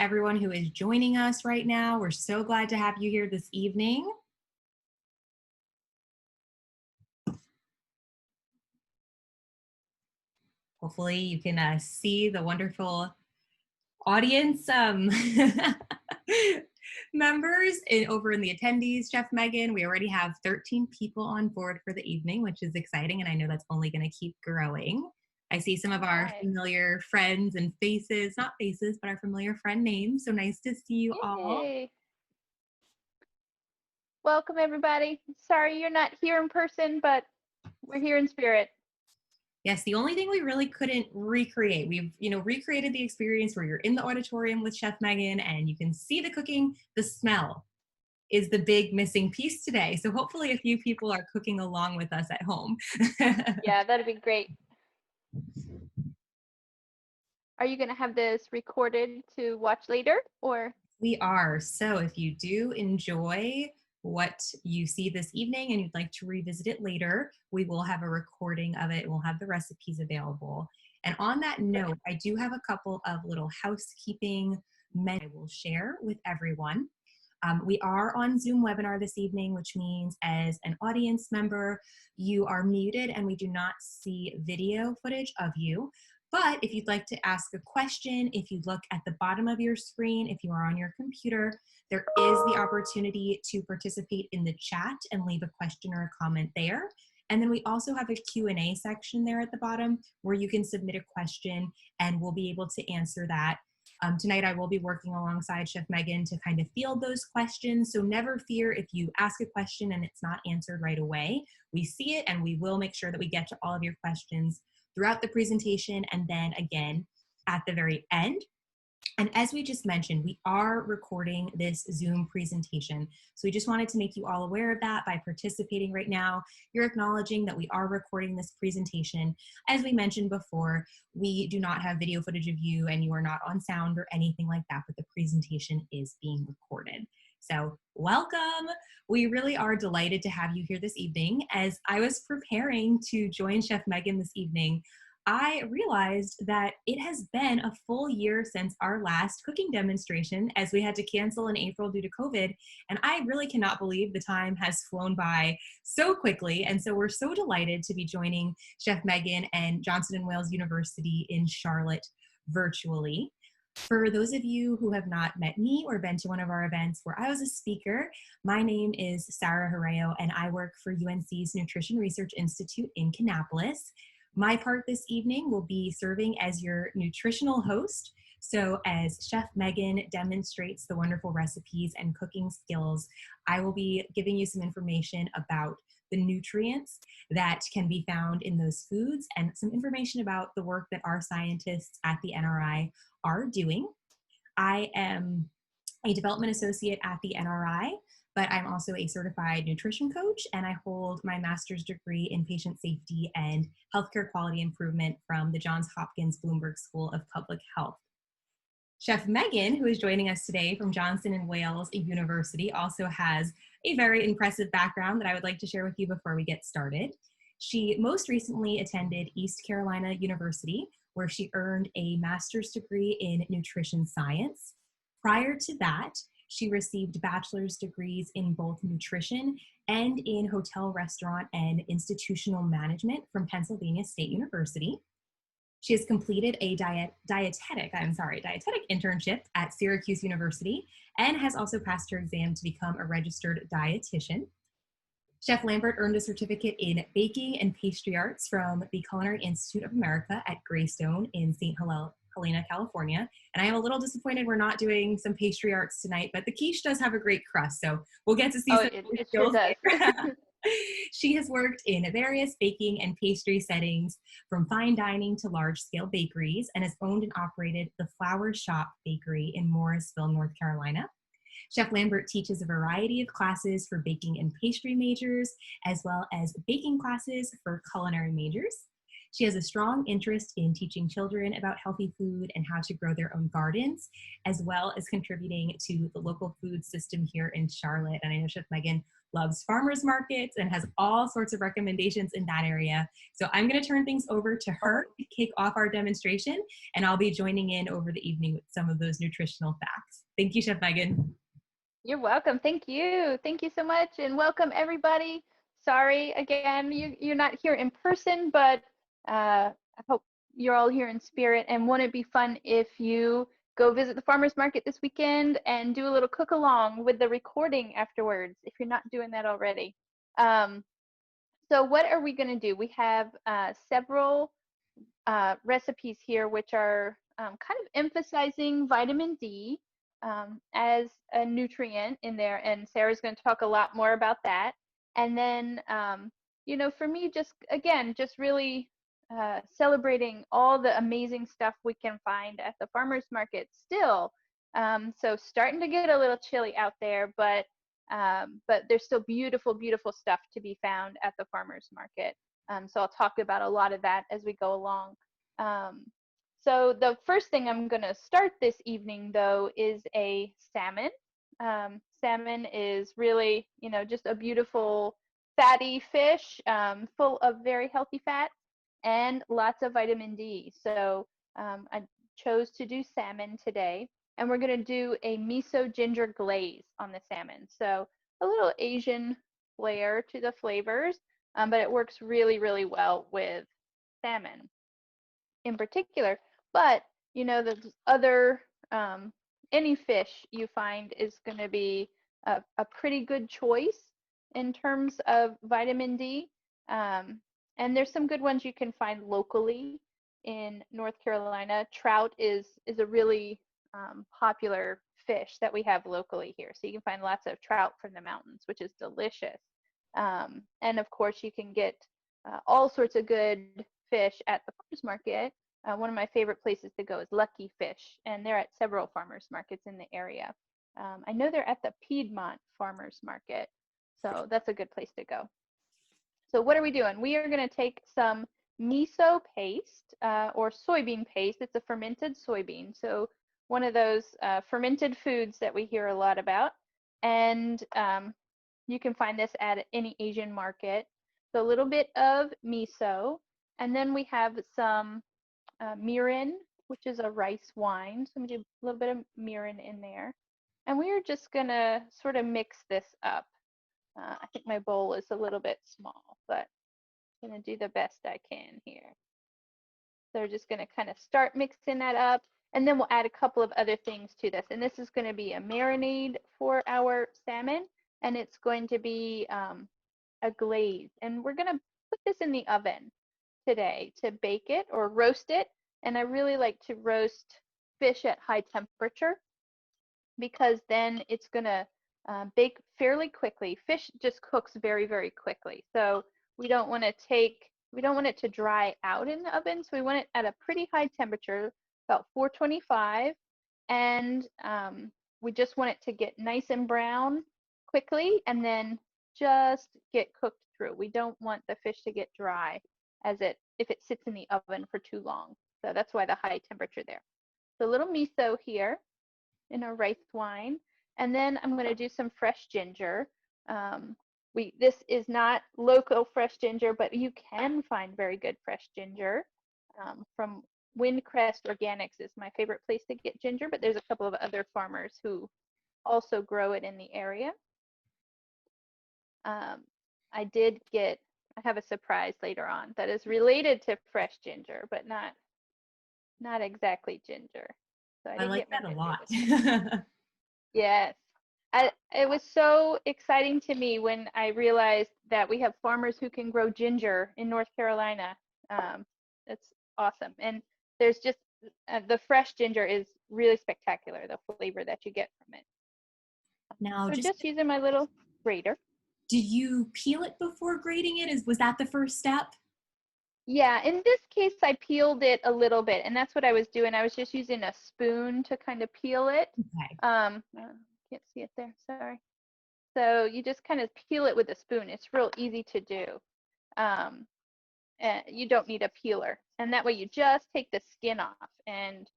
everyone who is joining us right now. We're so glad to have you here this evening. Hopefully you can see the wonderful audience members over in the attendees. Chef Megan, we already have 13 people on board for the evening, which is exciting, and I know that's only going to keep growing. I see some of our familiar friends and faces, not faces, but our familiar friend names. So nice to see you all. Welcome, everybody. Sorry you're not here in person, but we're here in spirit. Yes, the only thing we really couldn't recreate, we've recreated the experience where you're in the auditorium with Chef Megan and you can see the cooking. The smell is the big missing piece today. So hopefully a few people are cooking along with us at home. Yeah, that'd be great. Are you going to have this recorded to watch later, or? We are. So if you do enjoy what you see this evening and you'd like to revisit it later, we will have a recording of it. We'll have the recipes available. And on that note, I do have a couple of little housekeeping menus I will share with everyone. We are on Zoom webinar this evening, which means as an audience member, you are muted and we do not see video footage of you. But if you'd like to ask a question, if you look at the bottom of your screen, if you are on your computer, there is the opportunity to participate in the chat and leave a question or a comment there. And then we also have a Q&A section there at the bottom where you can submit a question and we'll be able to answer that. Tonight I will be working alongside Chef Megan to kind of field those questions. So never fear if you ask a question and it's not answered right away. We see it and we will make sure that we get to all of your questions throughout the presentation and then again at the very end. And as we just mentioned, we are recording this Zoom presentation. So we just wanted to make you all aware of that by participating right now. You're acknowledging that we are recording this presentation. As we mentioned before, we do not have video footage of you and you are not on sound or anything like that, but the presentation is being recorded. So welcome. We really are delighted to have you here this evening. As I was preparing to join Chef Megan this evening, I realized that it has been a full year since our last cooking demonstration, as we had to cancel in April due to COVID. And I really cannot believe the time has flown by so quickly. And so we're so delighted to be joining Chef Megan and Johnson & Wales University in Charlotte virtually. For those of you who have not met me or been to one of our events where I was a speaker, my name is Sarah Hreyo and I work for UNC's Nutrition Research Institute in Kannapolis. My part this evening will be serving as your nutritional host. So as Chef Megan demonstrates the wonderful recipes and cooking skills, I will be giving you some information about the nutrients that can be found in those foods and some information about the work that our scientists at the NRI are doing. I am a development associate at the NRI, but I'm also a certified nutrition coach, and I hold my master's degree in patient safety and healthcare quality improvement from the Johns Hopkins Bloomberg School of Public Health. Chef Megan, who is joining us today from Johnson & Wales University, also has a very impressive background that I would like to share with you before we get started. She most recently attended East Carolina University, where she earned a master's degree in nutrition science. Prior to that, she received bachelor's degrees in both nutrition and in hotel, restaurant, and institutional management from Pennsylvania State University. She has completed a dietetic internship at Syracuse University and has also passed her exam to become a registered dietitian. Chef Lambert earned a certificate in baking and pastry arts from the Culinary Institute of America at Greystone in St. Helena, California. And I am a little disappointed we're not doing some pastry arts tonight, but the quiche does have a great crust, so we'll get to see some it sure does. She has worked in various baking and pastry settings, from fine dining to large-scale bakeries, and has owned and operated the Flower Shop Bakery in Morrisville, North Carolina. Chef Lambert teaches a variety of classes for baking and pastry majors, as well as baking classes for culinary majors. She has a strong interest in teaching children about healthy food and how to grow their own gardens, as well as contributing to the local food system here in Charlotte. And I know Chef Megan loves farmers markets, and has all sorts of recommendations in that area. So I'm going to turn things over to her to kick off our demonstration, and I'll be joining in over the evening with some of those nutritional facts. Thank you, Chef Megan. You're welcome. Thank you. Thank you so much. And welcome everybody. Sorry again, you're not here in person, but I hope you're all here in spirit. And won't it be fun if you go visit the farmers market this weekend and do a little cook along with the recording afterwards, if you're not doing that already. So what are we going to do? We have several recipes here which are kind of emphasizing vitamin D as a nutrient in there, and Sarah's going to talk a lot more about that. And then, you know, for me, just again, just really celebrating all the amazing stuff we can find at the farmers market still. So starting to get a little chilly out there, but there's still beautiful, beautiful stuff to be found at the farmers market. So I'll talk about a lot of that as we go along. So the first thing I'm going to start this evening, though, is a salmon. Salmon is really, you know, just a beautiful fatty fish, full of very healthy fats and lots of vitamin D. So I chose to do salmon today, and we're going to do a miso ginger glaze on the salmon. So a little Asian flair to the flavors, but it works really, really well with salmon in particular. But you know, the other any fish you find is going to be a pretty good choice in terms of vitamin D. And there's some good ones you can find locally in North Carolina. Trout is a really popular fish that we have locally here. So you can find lots of trout from the mountains, which is delicious. And of course, you can get all sorts of good fish at the farmers market. One of my favorite places to go is Lucky Fish, and they're at several farmers markets in the area. I know they're at the Piedmont Farmers Market, so that's a good place to go. So what are we doing? We are going to take some miso paste or soybean paste. It's a fermented soybean, so one of those fermented foods that we hear a lot about. And you can find this at any Asian market. So a little bit of miso, and then we have some mirin, which is a rice wine. So I'm going to do a little bit of mirin in there. And we are just going to sort of mix this up. I think my bowl is a little bit small, but I'm going to do the best I can here. So we're just going to kind of start mixing that up, and then we'll add a couple of other things to this. And this is going to be a marinade for our salmon, and it's going to be a glaze. And we're going to put this in the oven today to bake it or roast it. And I really like to roast fish at high temperature because then it's going to bake fairly quickly. Fish just cooks very, very quickly. So we don't want it to dry out in the oven. So we want it at a pretty high temperature, about 425. And we just want it to get nice and brown quickly and then just get cooked through. We don't want the fish to get dry if it sits in the oven for too long. So that's why the high temperature there. So a little miso here in a rice wine. And then I'm going to do some fresh ginger. This is not local fresh ginger, but you can find very good fresh ginger from Windcrest Organics is my favorite place to get ginger, but there's a couple of other farmers who also grow it in the area. I have a surprise later on that is related to fresh ginger, but not exactly ginger. So I like that a lot. Yes. It was so exciting to me when I realized that we have farmers who can grow ginger in North Carolina. It's awesome. And there's just the fresh ginger is really spectacular, the flavor that you get from it. Now, so just using my little grater. Do you peel it before grating it? Was that the first step? Yeah, in this case, I peeled it a little bit, and that's what I was doing. I was just using a spoon to kind of peel it. Okay. Can't see it there, sorry. So you just kind of peel it with a spoon. It's real easy to do. You don't need a peeler. And that way you just take the skin off, and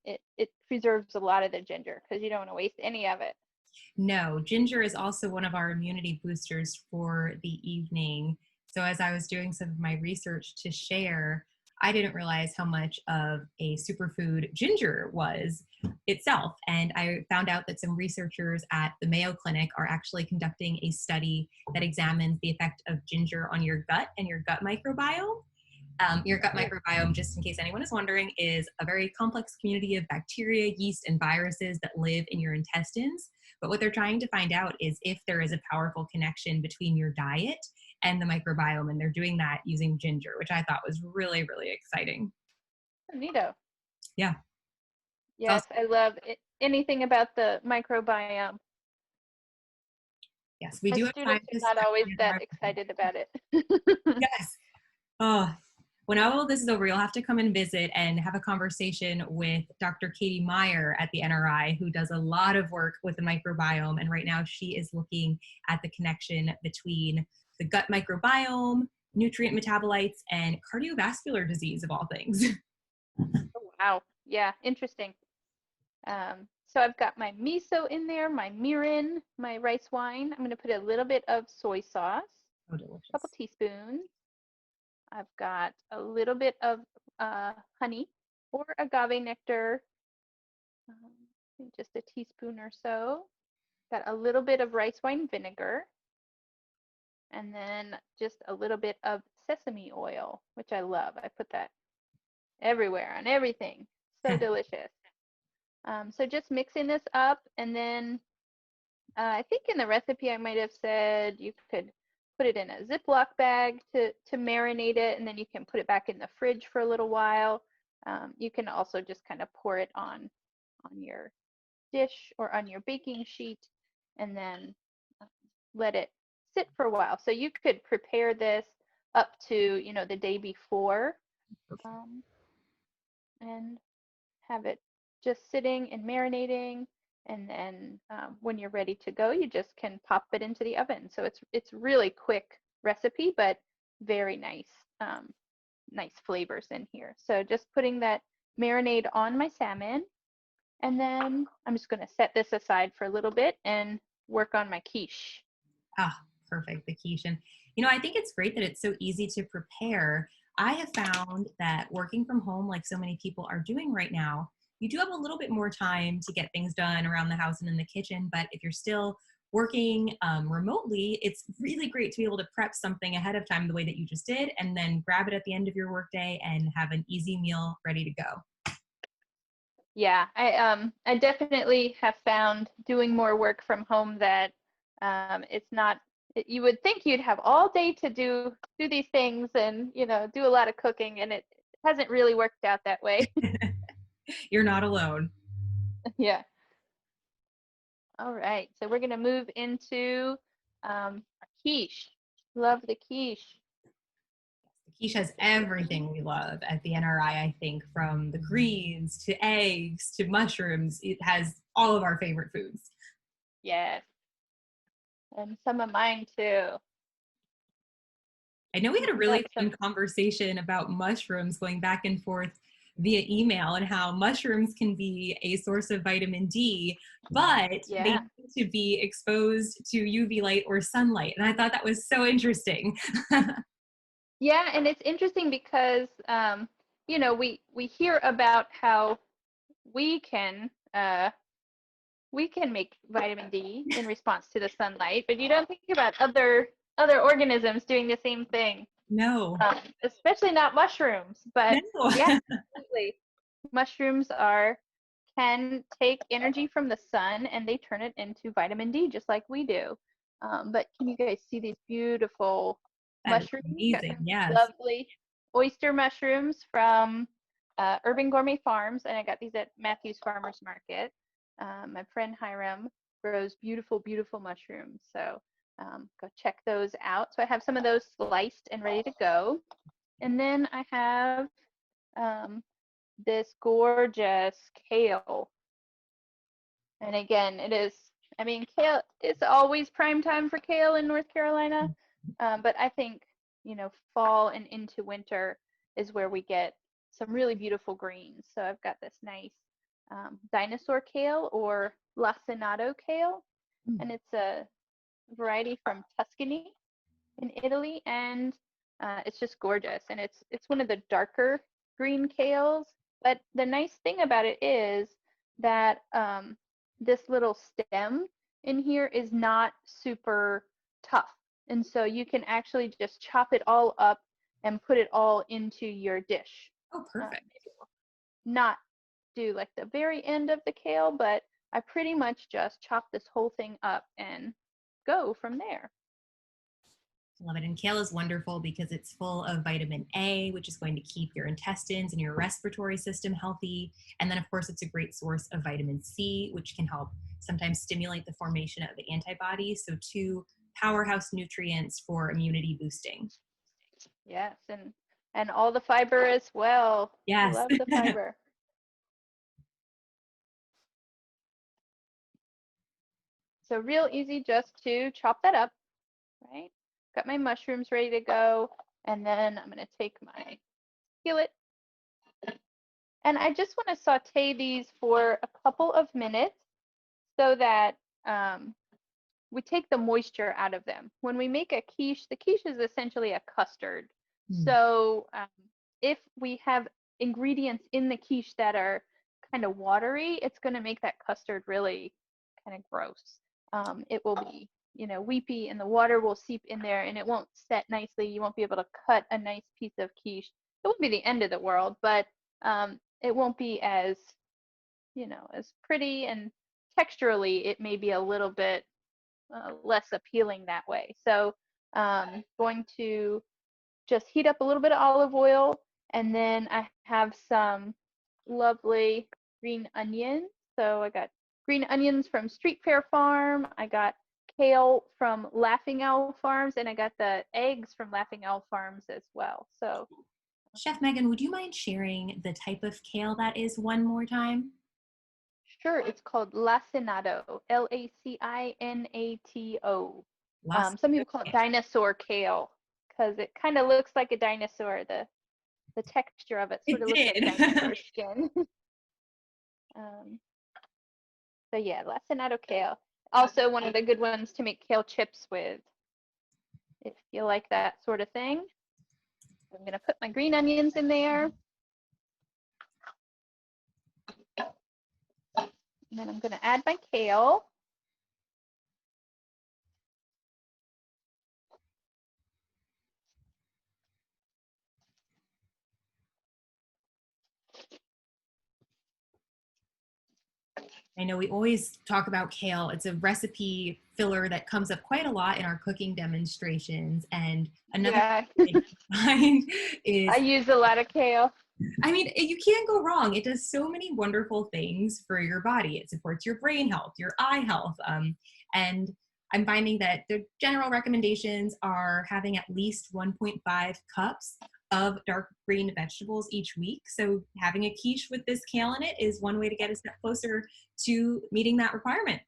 it preserves a lot of the ginger because you don't want to waste any of it. No, ginger is also one of our immunity boosters for the evening. So as I was doing some of my research to share, I didn't realize how much of a superfood ginger was itself. And I found out that some researchers at the Mayo Clinic are actually conducting a study that examines the effect of ginger on your gut and your gut microbiome. Your gut microbiome, just in case anyone is wondering, is a very complex community of bacteria, yeast, and viruses that live in your intestines. But what they're trying to find out is if there is a powerful connection between your diet and the microbiome. And they're doing that using ginger, which I thought was really, really exciting. Neato. Yeah. Yes, I love anything about the microbiome. Yes, we My do have students scientists. are not always that excited about it. Yes. Oh, when all this is over, you'll have to come and visit and have a conversation with Dr. Katie Meyer at the NRI, who does a lot of work with the microbiome. And right now she is looking at the connection between the gut microbiome, nutrient metabolites, and cardiovascular disease, of all things. Oh, wow. Yeah, interesting. So I've got my miso in there, my mirin, my rice wine. I'm going to put a little bit of soy sauce, Oh, a couple delicious. teaspoons. I've got a little bit of honey or agave nectar, just a teaspoon or so. Got a little bit of rice wine vinegar, and then just a little bit of sesame oil, which I love. I put that everywhere on everything. So delicious. So just mixing this up, and then I think in the recipe I might have said you could put it in a Ziploc bag to marinate it, and then you can put it back in the fridge for a little while. You can also just kind of pour it on your dish or on your baking sheet, and then let it sit for a while. So you could prepare this up to the day before, um, and have it just sitting and marinating, and then when you're ready to go, you just can pop it into the oven. So it's really quick recipe, but very nice, nice flavors in here. So just putting that marinade on my salmon, and then I'm just going to set this aside for a little bit and work on my quiche. Ah, perfect. The quiche. And, I think it's great that it's so easy to prepare. I have found that working from home, like so many people are doing right now, you do have a little bit more time to get things done around the house and in the kitchen. But if you're still working remotely, it's really great to be able to prep something ahead of time the way that you just did, and then grab it at the end of your workday and have an easy meal ready to go. Yeah, I definitely have found doing more work from home that it's not. You would think you'd have all day to do these things and do a lot of cooking, and it hasn't really worked out that way. You're not alone. Yeah. All right, so we're gonna move into our quiche. Love the quiche. Quiche has everything we love at the NRI, I think, from the greens to eggs to mushrooms. It has all of our favorite foods. Yes, and some of mine too. I know we had a really Got fun some. conversation about mushrooms going back and forth via email, and how mushrooms can be a source of vitamin D, but they Yeah. need to be exposed to UV light or sunlight. And I thought that was so interesting. Yeah, and it's interesting because we hear about how we can uh, we can make vitamin D in response to the sunlight, but you don't think about other organisms doing the same thing, No, especially not mushrooms. But no. yeah, absolutely, mushrooms can take energy from the sun and they turn it into vitamin D just like we do. But can you guys see these beautiful That is mushrooms? Got amazing. some Yes. lovely oyster mushrooms from Urban Gourmet Farms, and I got these at Matthew's Farmers Market. My friend Hiram grows beautiful, beautiful mushrooms, so go check those out. So I have some of those sliced and ready to go, and then I have um, this gorgeous kale. And again, kale is always prime time for kale in North Carolina. But I think, fall and into winter is where we get some really beautiful greens. So I've got this nice dinosaur kale or lacinato kale. and it's a variety from Tuscany in Italy, and it's just gorgeous. And it's one of the darker green kales. But the nice thing about it is that this little stem in here is not super tough, and so you can actually just chop it all up and put it all into your dish. Oh, perfect. Not do like the very end of the kale, but I pretty much just chop this whole thing up and go from there. Love it. And kale is wonderful because it's full of vitamin A, which is going to keep your intestines and your respiratory system healthy. And then, of course, it's a great source of vitamin C, which can help sometimes stimulate the formation of the antibodies. So, two powerhouse nutrients for immunity boosting. Yes, and all the fiber as well. Yes. Love the fiber. So real easy just to chop that up, right? Got my mushrooms ready to go, and then I'm gonna take my skillet, and I just want to saute these for a couple of minutes so that we take the moisture out of them. When we make a quiche, the quiche is essentially a custard. So if we have ingredients in the quiche that are kind of watery, it's going to make that custard really kind of gross. It will be, weepy, and the water will seep in there, and it won't set nicely. You won't be able to cut a nice piece of quiche. It won't be the end of the world, but it won't be as, as pretty, and texturally it may be a little bit less appealing that way. So going to just heat up a little bit of olive oil, and then I have some lovely green onions. So I got green onions from Street Fair Farm. I got kale from Laughing Owl Farms, and I got the eggs from Laughing Owl Farms as well. So Chef Megan, would you mind sharing the type of kale that is one more time? sure, it's called lacinato, Lacinato. Some people call it dinosaur kale because it kind of looks like a dinosaur. The texture of it sort of looks like dinosaur skin. So yeah, lacinato kale. Also one of the good ones to make kale chips with, if you like that sort of thing. I'm gonna put my green onions in there. And then I'm gonna add my kale. I know we always talk about kale. It's a recipe filler that comes up quite a lot in our cooking demonstrations. And another thing I find is I use a lot of kale. I mean, you can't go wrong. It does so many wonderful things for your body. It supports your brain health, your eye health. And I'm finding that the general recommendations are having at least 1.5 cups of dark green vegetables each week. So having a quiche with this kale in it is one way to get a step closer to meeting that requirement.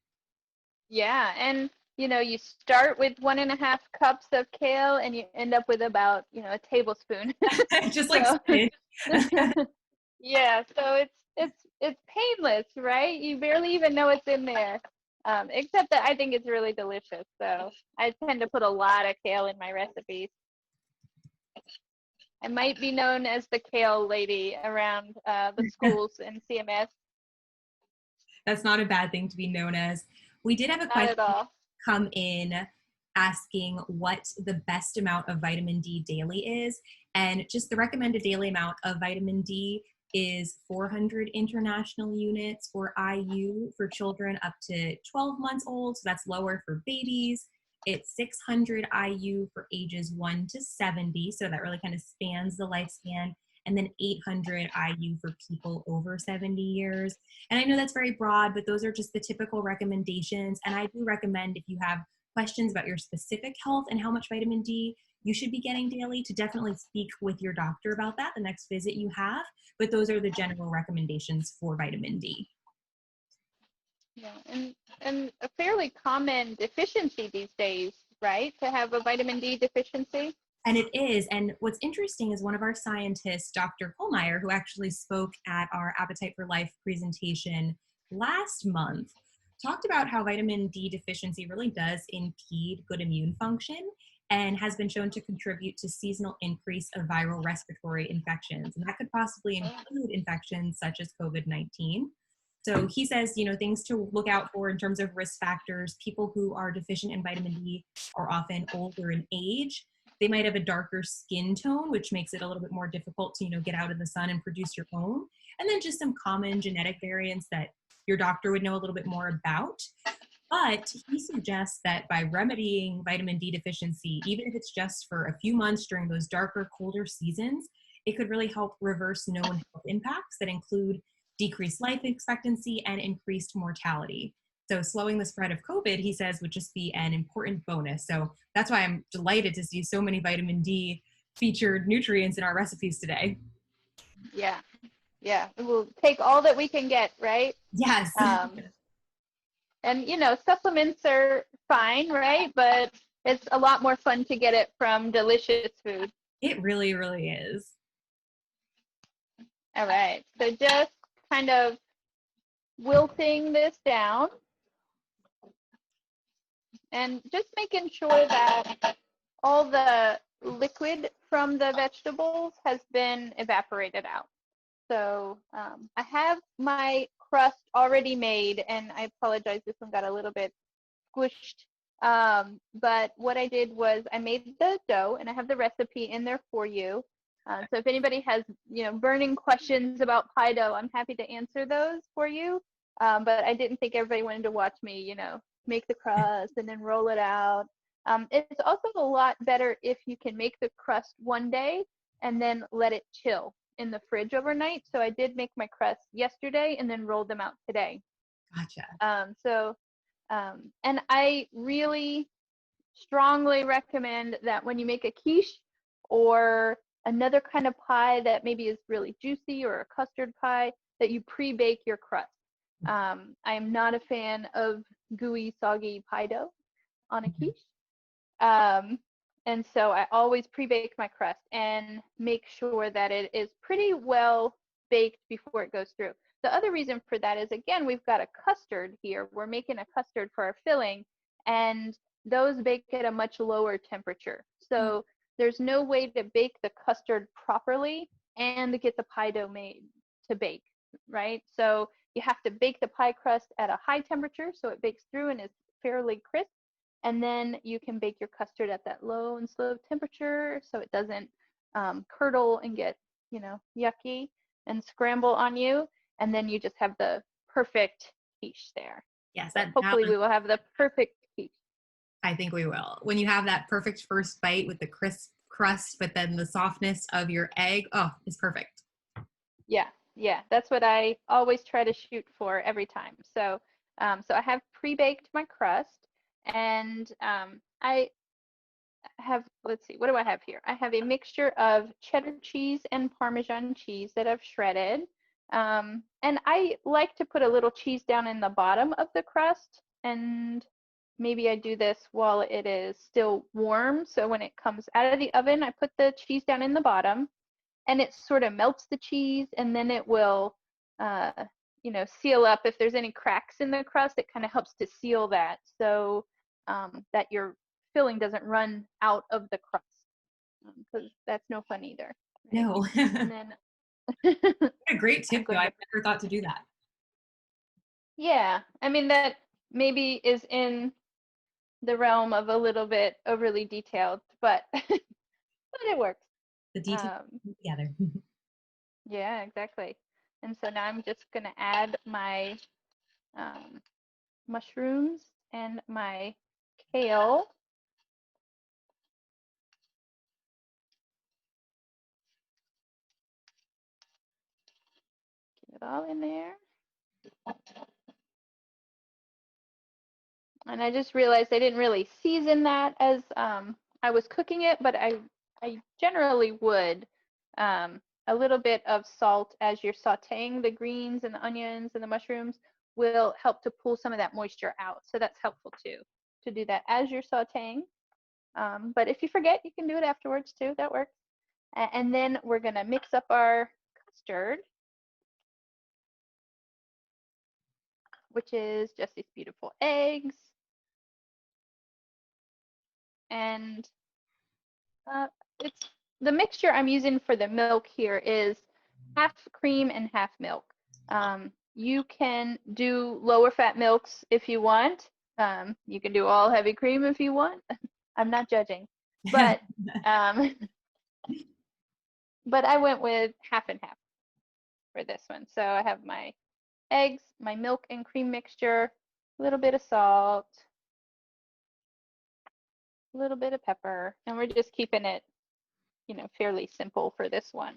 Yeah, and you start with 1.5 cups of kale, and you end up with about a tablespoon. Just like spinach. Yeah, so it's painless, right? You barely even know it's in there. Except that I think it's really delicious. So I tend to put a lot of kale in my recipes. I might be known as the kale lady around the schools and CMS. That's not a bad thing to be known as. We did have a question come in asking what the best amount of vitamin D daily is. And just the recommended daily amount of vitamin D is 400 international units or IU for children up to 12 months old. So that's lower for babies. It's 600 IU for ages 1 to 70. So that really kind of spans the lifespan. And then 800 IU for people over 70 years. And I know that's very broad, but those are just the typical recommendations. And I do recommend, if you have questions about your specific health and how much vitamin D you should be getting daily, to definitely speak with your doctor about that the next visit you have. But those are the general recommendations for vitamin D. Yeah, and a fairly common deficiency these days, right? To have a vitamin D deficiency. And it is. And what's interesting is one of our scientists, Dr. Kohlmeyer, who actually spoke at our Appetite for Life presentation last month, talked about how vitamin D deficiency really does impede good immune function and has been shown to contribute to seasonal increase of viral respiratory infections. And that could possibly include infections such as COVID-19. So he says, things to look out for in terms of risk factors. People who are deficient in vitamin D are often older in age. They might have a darker skin tone, which makes it a little bit more difficult to, get out in the sun and produce your own. And then just some common genetic variants that your doctor would know a little bit more about. But he suggests that by remedying vitamin D deficiency, even if it's just for a few months during those darker, colder seasons, it could really help reverse known health impacts that include decreased life expectancy and increased mortality. So slowing the spread of COVID, he says, would just be an important bonus. So that's why I'm delighted to see so many vitamin D featured nutrients in our recipes today. Yeah. Yeah. We'll take all that we can get, right? Yes. And, supplements are fine, right? But it's a lot more fun to get it from delicious food. It really, really is. All right. So just kind of wilting this down and just making sure that all the liquid from the vegetables has been evaporated out. So I have my crust already made, and I apologize, this one got a little bit squished. But what I did was I made the dough, and I have the recipe in there for you. So if anybody has, burning questions about pie dough, I'm happy to answer those for you. But I didn't think everybody wanted to watch me, make the crust and then roll it out. It's also a lot better if you can make the crust one day and then let it chill in the fridge overnight. So I did make my crust yesterday and then rolled them out today. Gotcha. And I really strongly recommend that when you make a quiche or another kind of pie that maybe is really juicy, or a custard pie, that you pre-bake your crust. I am not a fan of gooey, soggy pie dough on a quiche. And so I always pre-bake my crust and make sure that it is pretty well baked before it goes through. The other reason for that is, again, we've got a custard here. We're making a custard for our filling, and those bake at a much lower temperature. So there's no way to bake the custard properly and get the pie dough made to bake, right? So you have to bake the pie crust at a high temperature so it bakes through and is fairly crisp. And then you can bake your custard at that low and slow temperature so it doesn't curdle and get, yucky and scramble on you. And then you just have the perfect quiche there. Yes, so hopefully we will have the perfect quiche. I think we will. When you have that perfect first bite with the crisp crust, but then the softness of your egg, it's perfect. Yeah, that's what I always try to shoot for every time. So I have pre-baked my crust, and I have, let's see, what do I have here? I have a mixture of cheddar cheese and Parmesan cheese that I've shredded. And I like to put a little cheese down in the bottom of the crust, and maybe I do this while it is still warm. So when it comes out of the oven, I put the cheese down in the bottom, and it sort of melts the cheese, and then it will, seal up. If there's any cracks in the crust, it kind of helps to seal that so that your filling doesn't run out of the crust, because that's no fun either. Right? No. And then what a great tip, though. I've never thought to do that. Yeah, I mean, that maybe is in the realm of a little bit overly detailed, but it works. The details together. Yeah, exactly. And so now I'm just gonna add my mushrooms and my kale. Get it all in there. And I just realized I didn't really season that as I was cooking it, but I generally would. A little bit of salt as you're sauteing the greens and the onions and the mushrooms will help to pull some of that moisture out. So that's helpful too, to do that as you're sauteing. But if you forget, you can do it afterwards too. That works. And then we're going to mix up our custard. which is just these beautiful eggs. And it's the mixture I'm using for the milk here is half cream and half milk. You can do lower fat milks if you want. You can do all heavy cream if you want. I'm not judging, but but I went with half and half for this one. So I have my eggs, my milk and cream mixture, a little bit of salt, a little bit of pepper, and we're just keeping it, fairly simple for this one.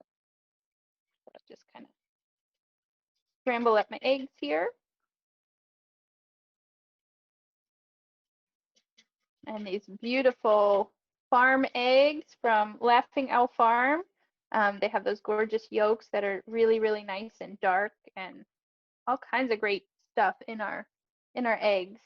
So I'll just kind of scramble up my eggs here. And these beautiful farm eggs from Laughing Owl Farm. They have those gorgeous yolks that are really, really nice and dark, and all kinds of great stuff in our eggs.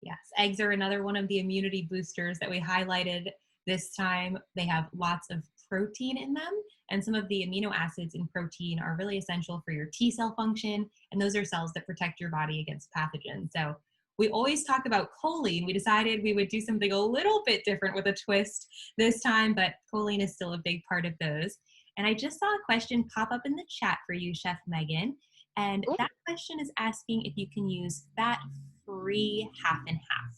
Yes, eggs are another one of the immunity boosters that we highlighted this time. They have lots of protein in them, and some of the amino acids in protein are really essential for your T cell function, and those are cells that protect your body against pathogens. So we always talk about choline. We decided we would do something a little bit different with a twist this time, but choline is still a big part of those. And I just saw a question pop up in the chat for you, Chef Megan. And that question is asking if you can use fat-free half and half.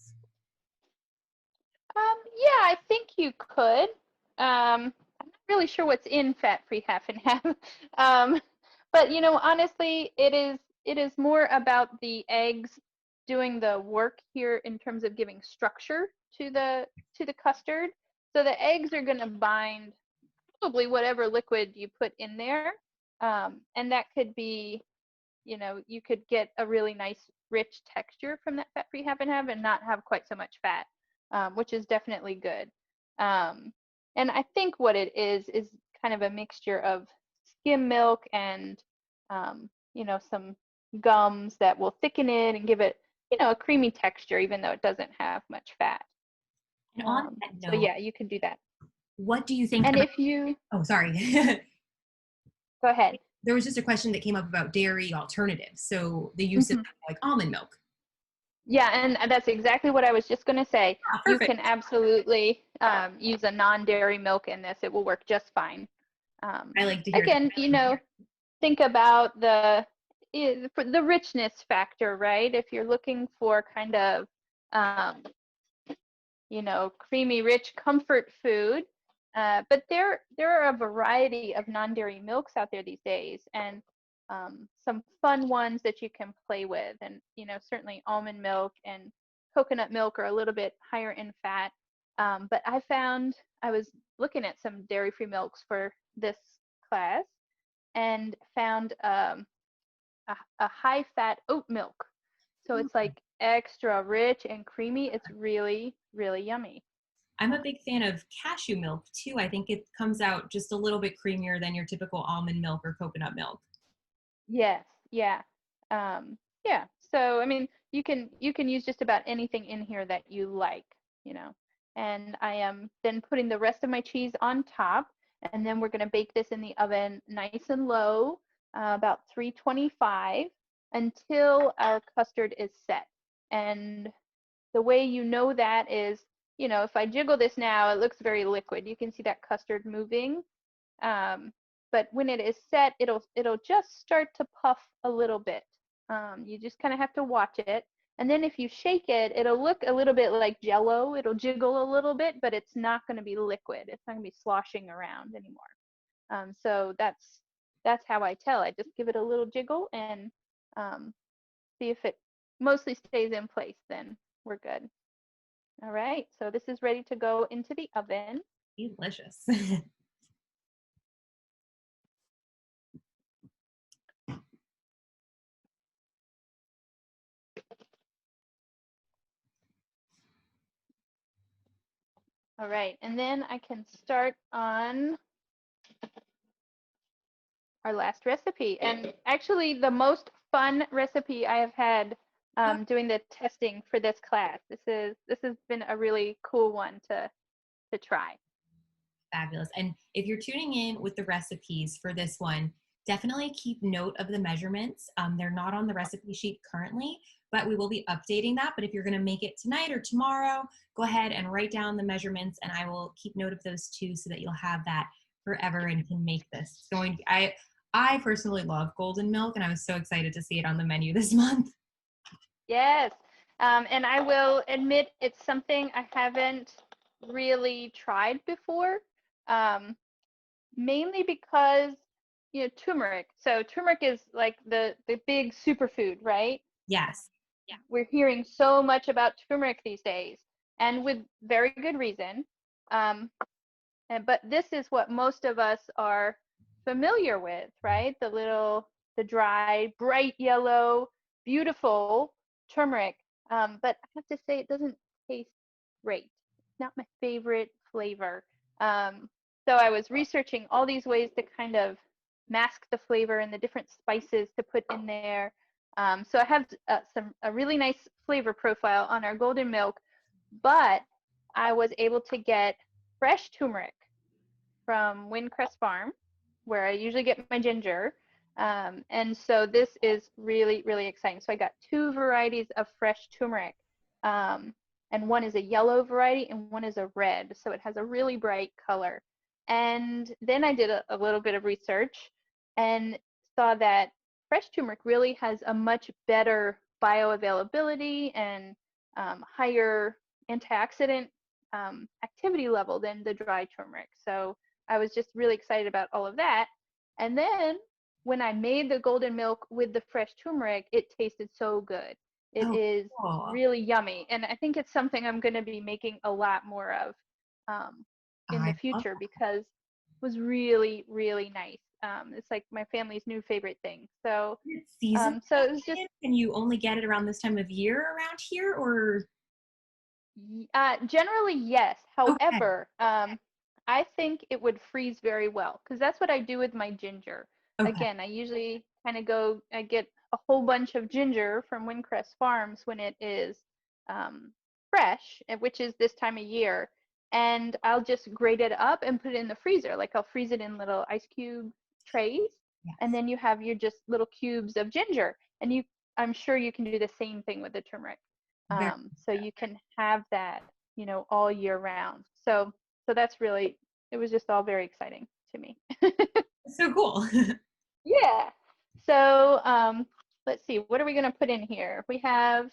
Yeah, I think you could. I'm not really sure what's in fat-free half and half. But honestly, it is more about the eggs doing the work here in terms of giving structure to the custard. So the eggs are going to bind probably whatever liquid you put in there, and that could be, you could get a really nice rich texture from that fat-free half and half and not have quite so much fat, which is definitely good. And I think what it is kind of a mixture of skim milk and some gums that will thicken it and give it a creamy texture, even though it doesn't have much fat. And on that So note, yeah, you can do that. what do you think And about, if you oh, sorry. go ahead. There was just a question that came up about dairy alternatives. So the use of like almond milk. Yeah, and that's exactly what I was just going to say. Ah, You perfect. can absolutely use a non-dairy milk in this. It will work just fine. I like to hear Again, that. think about the richness factor, right? If you're looking for kind of, creamy, rich comfort food, but there are a variety of non-dairy milks out there these days, and some fun ones that you can play with. And certainly almond milk and coconut milk are a little bit higher in fat, but I was looking at some dairy-free milks for this class and found a high-fat oat milk. So it's like extra rich and creamy. It's really, really yummy. I'm a big fan of cashew milk too. I think it comes out just a little bit creamier than your typical almond milk or coconut milk. Yes, yeah. Yeah. So I mean, you can use just about anything in here that you like, you know. And I am then putting the rest of my cheese on top, and then we're going to bake this in the oven nice and low, about 325, until our custard is set. And the way you know that is, if I jiggle this now, it looks very liquid. You can see that custard moving. But when it is set, it'll just start to puff a little bit. You just kind of have to watch it. And then if you shake it, it'll look a little bit like Jello. It'll jiggle a little bit, but it's not going to be liquid. It's not going to be sloshing around anymore. So that's how I tell. I just give it a little jiggle and see if it mostly stays in place. Then we're good. All right. So this is ready to go into the oven. Delicious. All right, and then I can start on our last recipe. And actually, the most fun recipe I have had doing the testing for this class. This has been a really cool one to try. Fabulous. And if you're tuning in with the recipes for this one, Definitely keep note of the measurements. They're not on the recipe sheet currently, but we will be updating that. But if you're going to make it tonight or tomorrow, go ahead and write down the measurements, and I will keep note of those too, so that you'll have that forever and can make this. It's going to, I personally love golden milk, and I was so excited to see it on the menu this month. Yes. And I will admit it's something I haven't really tried before, mainly because, turmeric. So turmeric is like the big superfood, right? Yes. We're hearing so much about turmeric these days, and with very good reason. But this is what most of us are familiar with, right? The dry, bright yellow, beautiful turmeric. But I have to say, it doesn't taste great. It's not my favorite flavor. So I was researching all these ways to kind of mask the flavor and the different spices to put in there. So I have a really nice flavor profile on our golden milk, but I was able to get fresh turmeric from Windcrest Farm, where I usually get my ginger. And so this is really, really exciting. So I got two varieties of fresh turmeric. And one is a yellow variety and one is a red. So it has a really bright color. And then I did a little bit of research and saw that fresh turmeric really has a much better bioavailability and higher antioxidant activity level than the dry turmeric. So I was just really excited about all of that. And then when I made the golden milk with the fresh turmeric, it tasted so good. It Oh, is cool. really yummy. And I think it's something I'm going to be making a lot more of in the I love future because it was really, really nice. It's like my family's new favorite thing. So, it's seasonal. so it was just Can you only get it around this time of year around here, or? generally yes. Okay. However, I think it would freeze very well because that's what I do with my ginger. Okay. Again, I usually kind of I get a whole bunch of ginger from Windcrest Farms when it is fresh, which is this time of year, and I'll just grate it up and put it in the freezer. Like I'll freeze it in little ice cube trays, and Yes. then you have your just little cubes of ginger, and I'm sure you can do the same thing with the turmeric. Very So you can have that, all year round. So that's really, it was just all very exciting to me. so cool. Yeah. So let's see, what are we going to put in here? We have,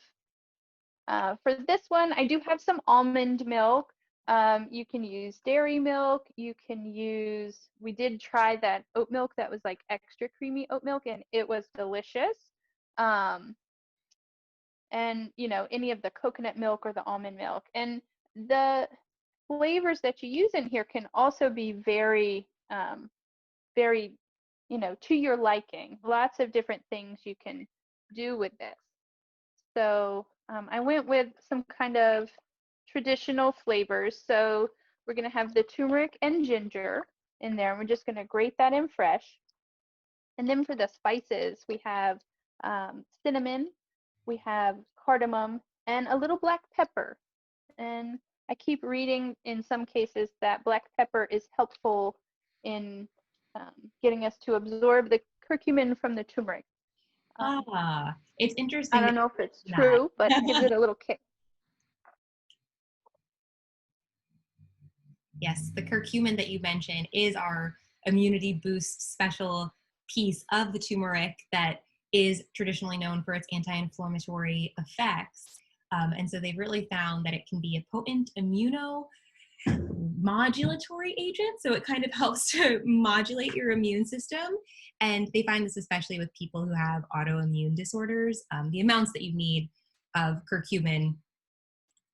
for this one, I do have some almond milk. You can use dairy milk. You can use, we did try that oat milk that was like extra creamy oat milk, and it was delicious. Um, and any of the coconut milk or the almond milk, and the flavors that you use in here can also be very very to your liking. Lots of different things you can do with this. So I went with some kind of traditional flavors. So we're going to have the turmeric and ginger in there, and we're just going to grate that in fresh. And then for the spices, we have cinnamon, we have cardamom, and a little black pepper. And I keep reading in some cases that black pepper is helpful in getting us to absorb the curcumin from the turmeric. It's I interesting don't know if it's that. true, but it gives it a little kick. Yes, the curcumin that you mentioned is our immunity boost special piece of the turmeric that is traditionally known for its anti-inflammatory effects. And so they've really found that it can be a potent immunomodulatory agent. So it kind of helps to modulate your immune system. And they find this especially with people who have autoimmune disorders. The amounts that you need of curcumin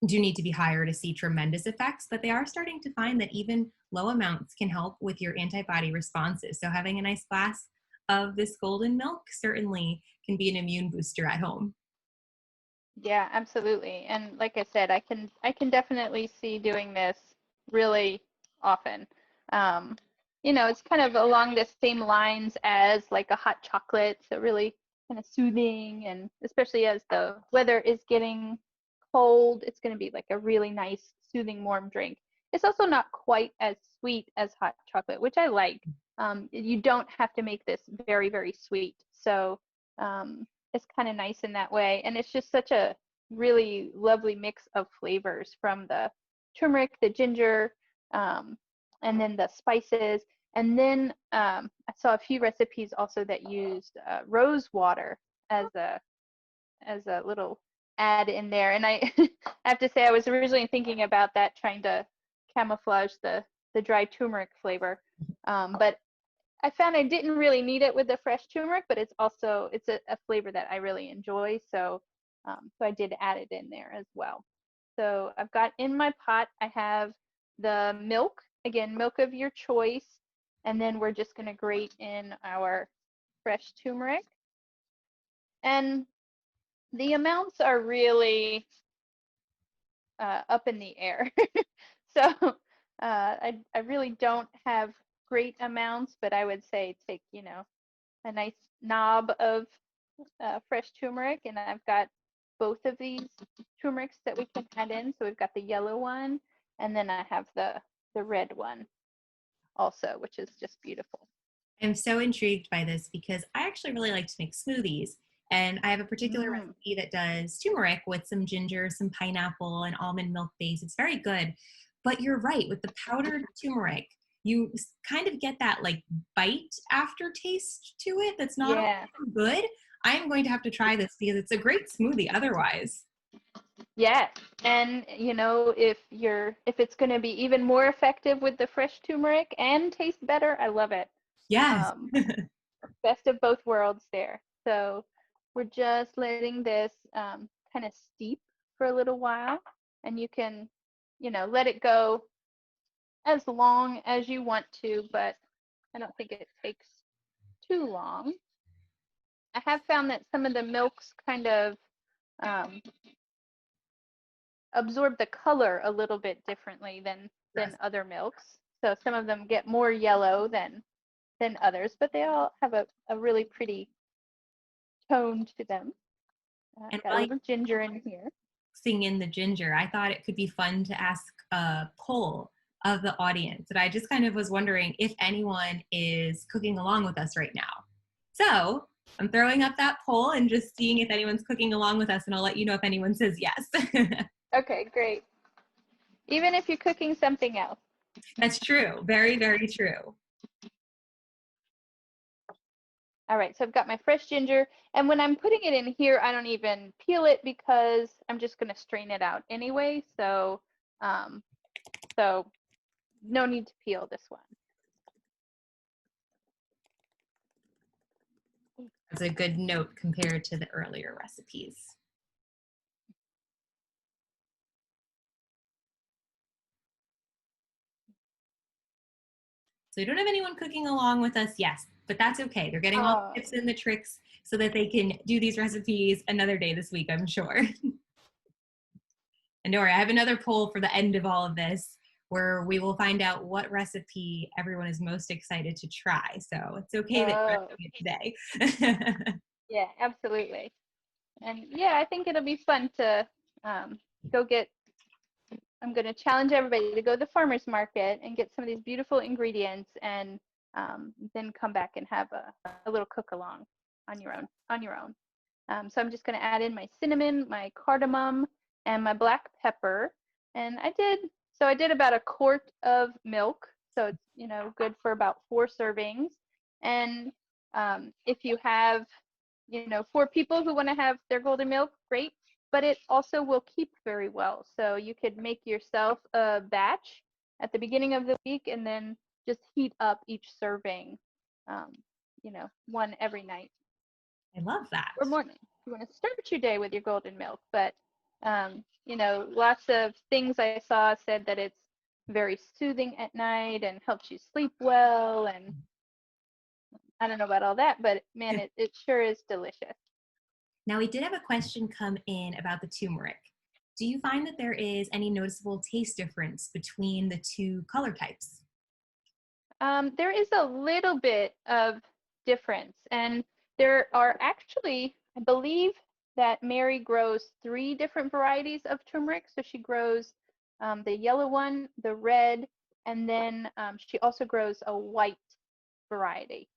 do need to be higher to see tremendous effects, but they are starting to find that even low amounts can help with your antibody responses. So having a nice glass of this golden milk certainly can be an immune booster at home. Yeah, absolutely. And like I said, I can definitely see doing this really often. It's kind of along the same lines as like a hot chocolate, so really kind of soothing, and especially as the weather is getting cold, it's going to be like a really nice, soothing, warm drink. It's also not quite as sweet as hot chocolate, which I like. you don't have to make this very, very sweet. So it's kind of nice in that way. And it's just such a really lovely mix of flavors from the turmeric, the ginger, and then the spices. And then I saw a few recipes also that used rose water as a little add in there. And I have to say, I was originally thinking about that, trying to camouflage the dry turmeric flavor. But I found I didn't really need it with the fresh turmeric, but it's a flavor that I really enjoy. So so I did add it in there as well. So I've got in my pot, I have the milk, again, milk of your choice. And then we're just going to grate in our fresh turmeric. And the amounts are really up in the air. So I really don't have great amounts, but I would say take, a nice knob of fresh turmeric. And I've got both of these turmerics that we can add in. So we've got the yellow one, and then I have the red one also, which is just beautiful. I'm so intrigued by this because I actually really like to make smoothies. And I have a particular recipe that does turmeric with some ginger, some pineapple, and almond milk base. It's very good. But you're right, with the powdered turmeric, you kind of get that like bite aftertaste to it that's not good. I'm going to have to try this because it's a great smoothie otherwise. Yeah, and if it's going to be even more effective with the fresh turmeric and taste better, I love it. Yes. Best of both worlds there. So we're just letting this kind of steep for a little while, and you can, let it go as long as you want to, but I don't think it takes too long. I have found that some of the milks kind of absorb the color a little bit differently than other milks. So some of them get more yellow than others, but they all have a really pretty tone to them. And got a little ginger in here. Mixing in the ginger, I thought it could be fun to ask a poll of the audience. And I just kind of was wondering if anyone is cooking along with us right now. So I'm throwing up that poll and just seeing if anyone's cooking along with us, and I'll let you know if anyone says yes. Okay, great. Even if you're cooking something else. That's true. Very, very true. All right, so I've got my fresh ginger, and when I'm putting it in here, I don't even peel it because I'm just going to strain it out anyway. So, so no need to peel this one. That's a good note compared to the earlier recipes. So we don't have anyone cooking along with us, yes, but that's okay. They're getting all the tips and the tricks so that they can do these recipes another day this week, I'm sure. And don't worry, I have another poll for the end of all of this where we will find out what recipe everyone is most excited to try. So it's okay that you're not doing it today. Yeah, absolutely. And yeah, I think it'll be fun to go get, I'm going to challenge everybody to go to the farmer's market and get some of these beautiful ingredients, and then come back and have a little cook along on your own. So I'm just going to add in my cinnamon, my cardamom, and my black pepper. And I did about a quart of milk. So it's, good for about 4 servings. And if you have, 4 people who want to have their golden milk, great. But it also will keep very well. So you could make yourself a batch at the beginning of the week and then just heat up each serving, one every night. I love that. Or morning. You want to start your day with your golden milk. But, lots of things I saw said that it's very soothing at night and helps you sleep well. And I don't know about all that, but man, it sure is delicious. Now, we did have a question come in about the turmeric. Do you find that there is any noticeable taste difference between the 2 color types? There is a little bit of difference, and there are actually, I believe that Mary grows 3 different varieties of turmeric. So she grows the yellow one, the red, and then she also grows a white variety,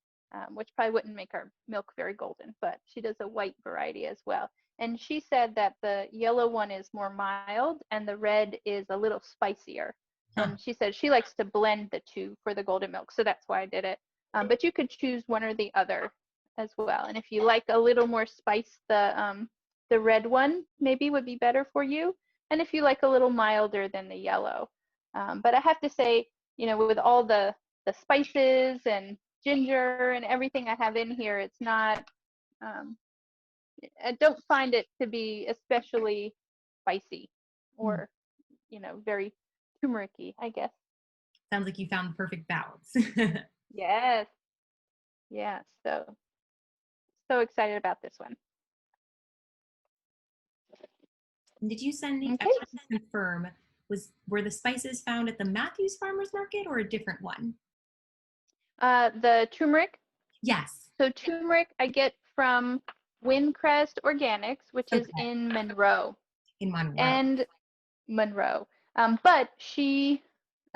which probably wouldn't make our milk very golden, but she does a white variety as well. And she said that the yellow one is more mild and the red is a little spicier. Huh. And she said she likes to blend the two for the golden milk, so that's why I did it. But you could choose one or the other as well. And if you like a little more spice, the red one maybe would be better for you. And if you like a little milder, than the yellow. But I have to say, with all the spices and ginger and everything I have in here, it's not, I don't find it to be especially spicy or, very turmeric-y, I guess. Sounds like you found the perfect balance. Yes. Yeah. So excited about this one. Did you send me, I Okay. want to confirm, were the spices found at the Matthews Farmers Market or a different one? The turmeric. Yes. So turmeric I get from Windcrest Organics, which is Okay. in Monroe. In Monroe. And Monroe. But she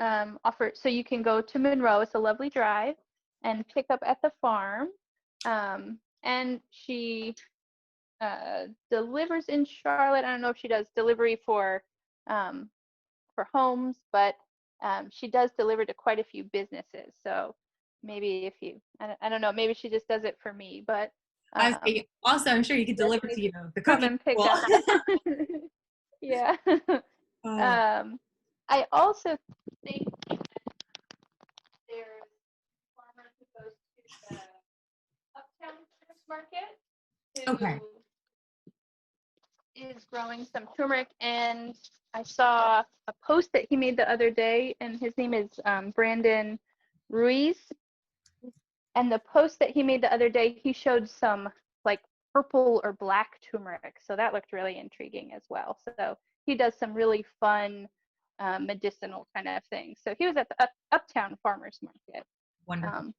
offered, so you can go to Monroe. It's a lovely drive, and pick up at the farm. And she delivers in Charlotte. I don't know if she does delivery for homes, but she does deliver to quite a few businesses. So maybe if you, I don't know, maybe she just does it for me. But I was thinking, also, I'm sure you could deliver to, the come cookie and pick school. up. Yeah. Oh. I also think that there's a farmer who goes to the Uptown Farmers Market Okay. who is growing some turmeric, and I saw a post that he made the other day, and his name is Brandon Ruiz. And the post that he made the other day, he showed some like purple or black turmeric, so that looked really intriguing as well. So he does some really fun medicinal kind of things. So he was at the Uptown Farmers Market. Wonderful.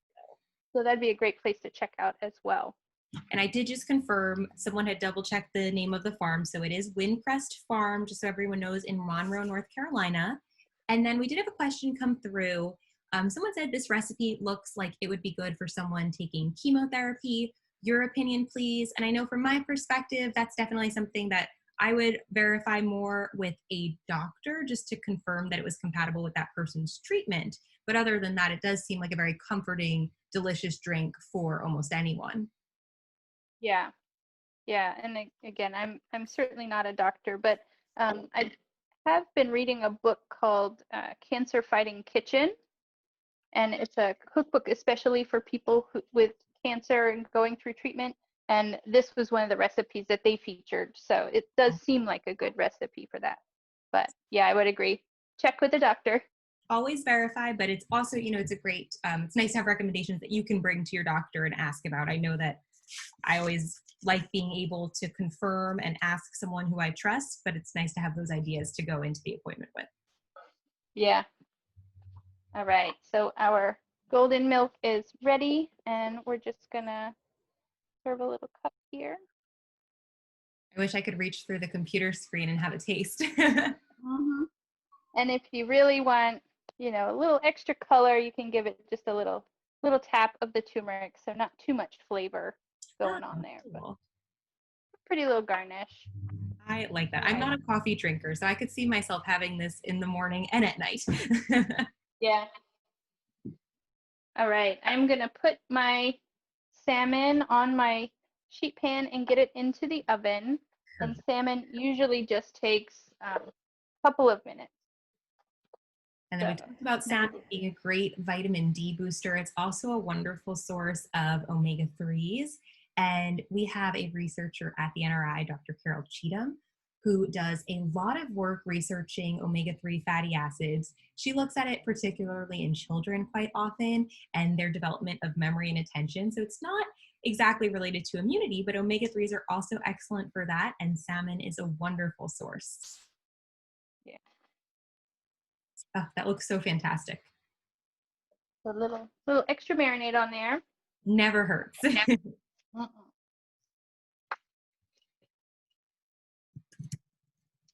So that'd be a great place to check out as well. And I did just confirm, someone had double checked the name of the farm. So it is Windcrest Farm, just so everyone knows, in Monroe, North Carolina. And then we did have a question come through. Someone said this recipe looks like it would be good for someone taking chemotherapy. Your opinion, please. And I know from my perspective, that's definitely something that I would verify more with a doctor just to confirm that it was compatible with that person's treatment. But other than that, it does seem like a very comforting, delicious drink for almost anyone. Yeah, yeah. And again, I'm certainly not a doctor, but I have been reading a book called Cancer Fighting Kitchen, and it's a cookbook especially for people with cancer and going through treatment. And this was one of the recipes that they featured, so it does seem like a good recipe for that. But yeah, I would agree. Check with the doctor. Always verify, but it's also, it's a great, it's nice to have recommendations that you can bring to your doctor and ask about. I know that I always like being able to confirm and ask someone who I trust, but it's nice to have those ideas to go into the appointment with. Yeah. All right, so our golden milk is ready, and we're just gonna serve a little cup here. I wish I could reach through the computer screen and have a taste. Mm-hmm. And if you really want, a little extra color, you can give it just a little tap of the turmeric, so not too much flavor going on there. But pretty little garnish. I like that. I'm not a coffee drinker, so I could see myself having this in the morning and at night. Yeah. All right, I'm gonna put my salmon on my sheet pan and get it into the oven. And salmon usually just takes a couple of minutes. And then we talked about salmon being a great vitamin D booster. It's also a wonderful source of omega-3s. And we have a researcher at the NRI, Dr. Carol Cheatham, who does a lot of work researching omega-3 fatty acids. She looks at it particularly in children quite often and their development of memory and attention. So it's not exactly related to immunity, but omega-3s are also excellent for that. And salmon is a wonderful source. Yeah. Oh, that looks so fantastic. A little extra marinade on there. Never hurts.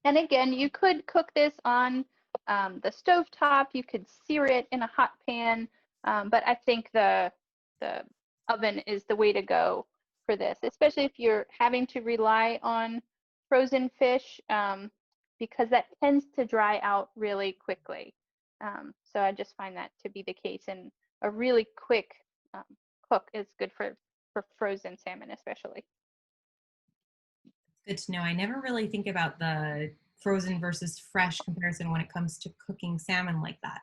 And again, you could cook this on the stove top. You could sear it in a hot pan, but I think the the oven is the way to go for this, especially if you're having to rely on frozen fish, because that tends to dry out really quickly. So I just find that to be the case, and a really quick cook is good for frozen salmon especially. Good to know. I never really think about the frozen versus fresh comparison when it comes to cooking salmon like that.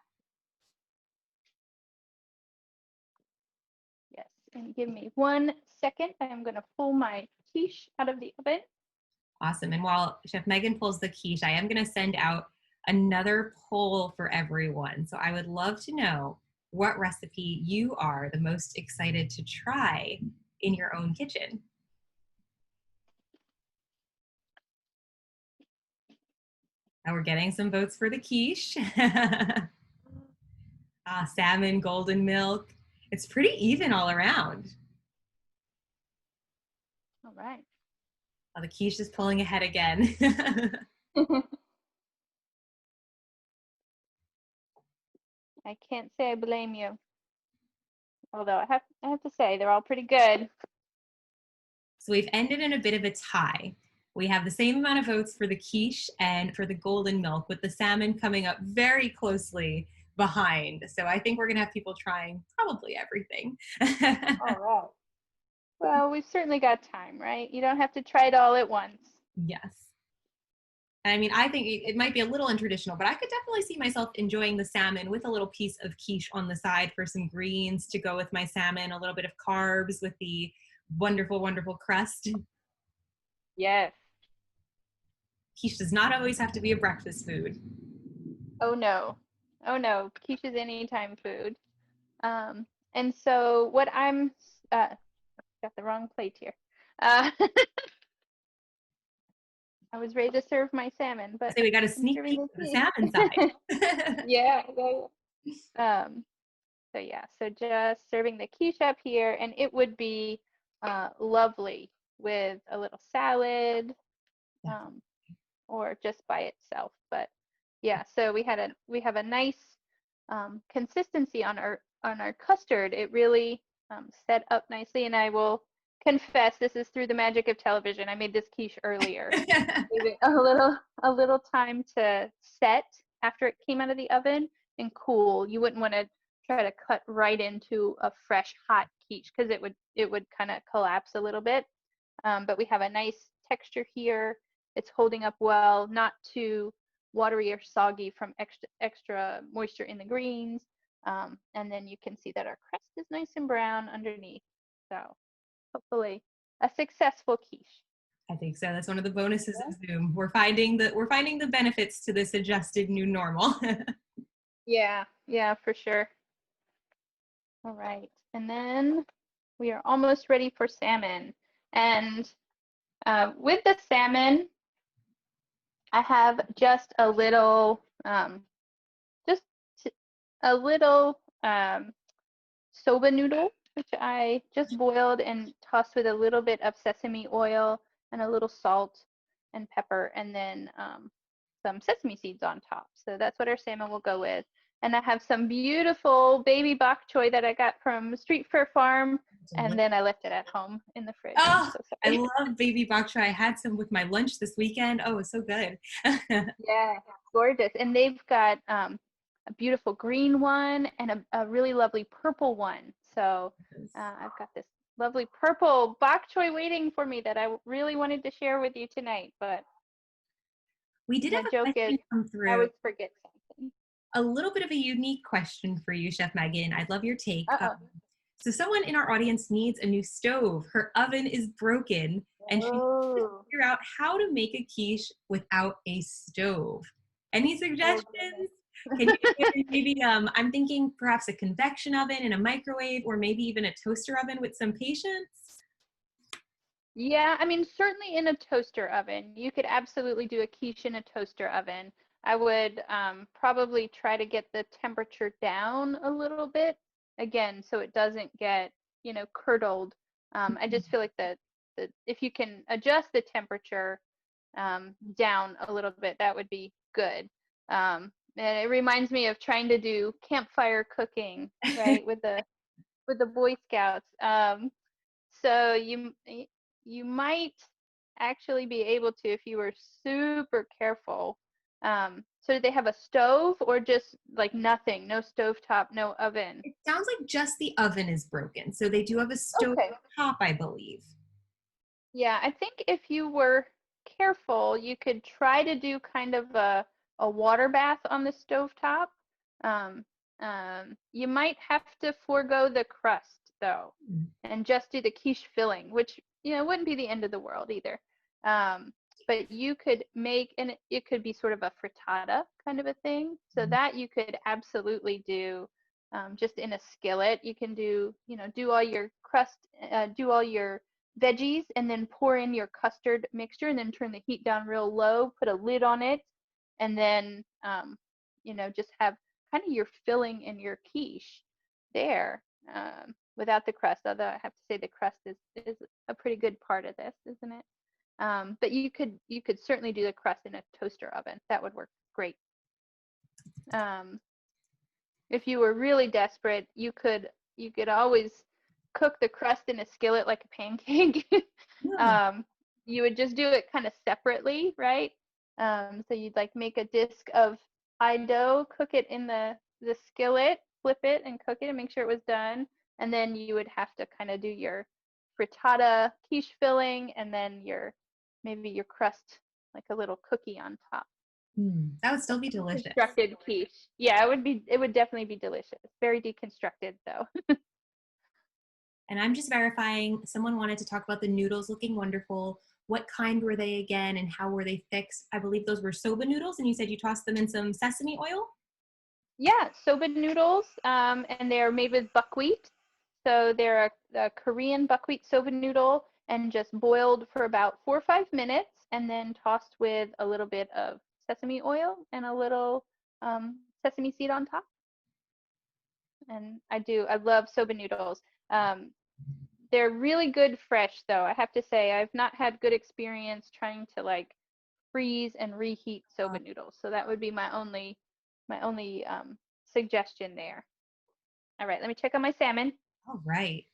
Yes, and give me 1 second. I am going to pull my quiche out of the oven. Awesome. And while Chef Megan pulls the quiche, I am going to send out another poll for everyone. So I would love to know what recipe you are the most excited to try in your own kitchen. Now we're getting some votes for the quiche. Salmon, golden milk. It's pretty even all around. All right. The quiche is pulling ahead again. I can't say I blame you. Although I have to say they're all pretty good. So we've ended in a bit of a tie. We have the same amount of votes for the quiche and for the golden milk, with the salmon coming up very closely behind. So I think we're going to have people trying probably everything. All right. Well, we've certainly got time, right? You don't have to try it all at once. Yes. I mean, I think it might be a little untraditional, but I could definitely see myself enjoying the salmon with a little piece of quiche on the side for some greens to go with my salmon, a little bit of carbs with the wonderful, wonderful crust. Yes. Quiche does not always have to be a breakfast food. Oh no. Oh no. Quiche is anytime food. And so what I'm got the wrong plate here. I was ready to serve my salmon, but So we got a I'm sneak serving peek of the quiche. salmon side. Yeah. So yeah, so just serving the quiche up here, and it would be lovely with a little salad, or just by itself. But yeah, so we have a nice consistency on our custard. It really set up nicely, and I will confess, this is through the magic of television. I made this quiche earlier. Gave it a little time to set after it came out of the oven and cool. You wouldn't want to try to cut right into a fresh hot quiche because it would kind of collapse a little bit. But we have a nice texture here. It's holding up well, not too watery or soggy from extra moisture in the greens. And then you can see that our crust is nice and brown underneath. So hopefully a successful quiche. I think so. That's one of the bonuses of Zoom. We're finding the benefits to this adjusted new normal. Yeah, for sure. All right, and then we are almost ready for salmon. And with the salmon, I have just a little, just a little soba noodle, which I just boiled and tossed with a little bit of sesame oil and a little salt and pepper, and then some sesame seeds on top. So that's what our salmon will go with. And I have some beautiful baby bok choy that I got from Street Fair Farm, and then I left it at home in the fridge. Oh, So I love baby bok choy. I had some with my lunch this weekend. Oh, it was so good. Yeah, gorgeous. And they've got a beautiful green one and a really lovely purple one. So I've got this lovely purple bok choy waiting for me that I really wanted to share with you tonight. But we did have the a joke question is, come through. I always forget something. A little bit of a unique question for you, Chef Megan. I'd love your take. Uh-oh. So someone in our audience needs a new stove. Her oven is broken, and she needs to figure out how to make a quiche without a stove. Any suggestions? Can you maybe, I'm thinking perhaps a convection oven and a microwave, or maybe even a toaster oven with some patience? Yeah, I mean, certainly in a toaster oven. You could absolutely do a quiche in a toaster oven. I would probably try to get the temperature down a little bit, again, so it doesn't get, curdled. I just feel like the if you can adjust the temperature down a little bit, that would be good. And it reminds me of trying to do campfire cooking, right, with the with the Boy Scouts. So you might actually be able to if you were super careful. So do they have a stove or just like nothing, no stove top, no oven? It sounds like just the oven is broken. So they do have a stove Okay. top, I believe. Yeah, I think if you were careful, you could try to do kind of a water bath on the stovetop. Um, you might have to forego the crust though, Mm. and just do the quiche filling, which wouldn't be the end of the world either. But you could make, and it could be sort of a frittata kind of a thing. So that you could absolutely do just in a skillet. You can do all your crust, do all your veggies, and then pour in your custard mixture, and then turn the heat down real low, put a lid on it, and then just have kind of your filling and your quiche there, without the crust. Although I have to say the crust is a pretty good part of this, isn't it? But you could certainly do the crust in a toaster oven. That would work great. Um, if you were really desperate, you could always cook the crust in a skillet like a pancake. Yeah. um, you would just do it kind of separately, right? So you'd like make a disc of pie dough, cook it in the skillet, flip it and cook it and make sure it was done. And then you would have to kind of do your frittata quiche filling, and then maybe your crust like a little cookie on top. That would still be delicious. Deconstructed quiche. Yeah, it would definitely be delicious. Very deconstructed though. And I'm just verifying, someone wanted to talk about the noodles looking wonderful. What kind were they again and how were they fixed? I believe those were soba noodles, and you said you tossed them in some sesame oil? Yeah, soba noodles, and they're made with buckwheat. So they're a Korean buckwheat soba noodle, and just boiled for about 4 or 5 minutes, and then tossed with a little bit of sesame oil and a little sesame seed on top. And I love soba noodles. Um, they're really good fresh, though. I have to say, I've not had good experience trying to like freeze and reheat soba noodles. So that would be my only suggestion there. All right, let me check on my salmon. All right.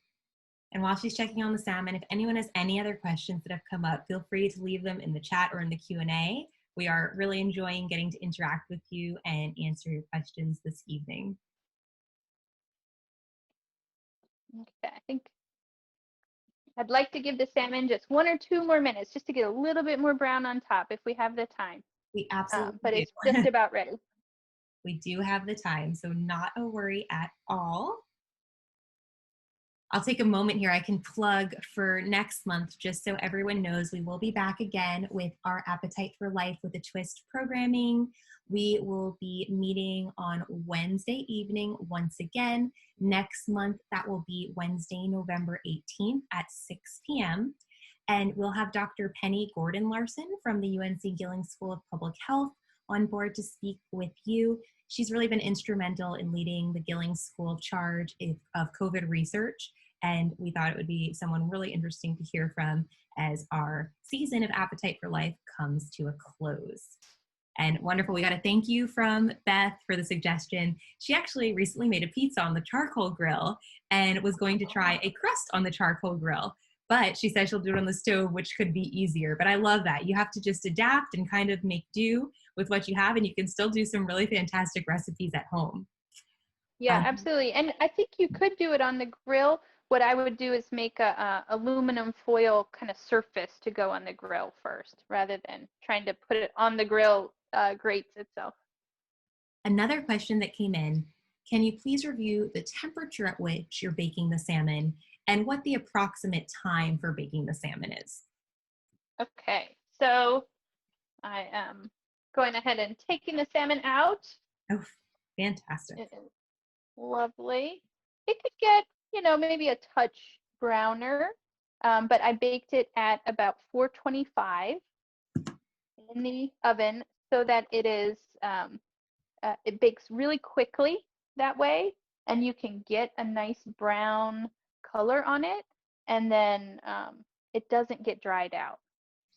And while she's checking on the salmon, if anyone has any other questions that have come up, feel free to leave them in the chat or in the Q&A. We are really enjoying getting to interact with you and answer your questions this evening. Okay, I think I'd like to give the salmon just 1 or 2 more minutes just to get a little bit more brown on top if we have the time. We absolutely But do. it's just about ready. We do have the time, so not a worry at all. I'll take a moment here. I can plug for next month, just so everyone knows, we will be back again with our Appetite for Life with a Twist programming. We will be meeting on Wednesday evening once again. Next month, that will be Wednesday, November 18th at 6 p.m. And we'll have Dr. Penny Gordon Larson from the UNC Gilling School of Public Health on board to speak with you. She's really been instrumental in leading the Gilling School charge of COVID research, and we thought it would be someone really interesting to hear from as our season of Appetite for Life comes to a close. And wonderful, we got a thank you from Beth for the suggestion. She actually recently made a pizza on the charcoal grill and was going to try a crust on the charcoal grill, but she said she'll do it on the stove, which could be easier. But I love that. You have to just adapt and kind of make do with what you have, and you can still do some really fantastic recipes at home. Yeah, absolutely. And I think you could do it on the grill. What I would do is make a aluminum foil kind of surface to go on the grill first, rather than trying to put it on the grill grates itself. Another question that came in, can you please review the temperature at which you're baking the salmon and what the approximate time for baking the salmon is? Okay, so I am going ahead and taking the salmon out. Oh, fantastic. It is lovely. It could get, maybe a touch browner, but I baked it at about 425 in the oven so that it bakes really quickly that way, and you can get a nice brown color on it, and then it doesn't get dried out.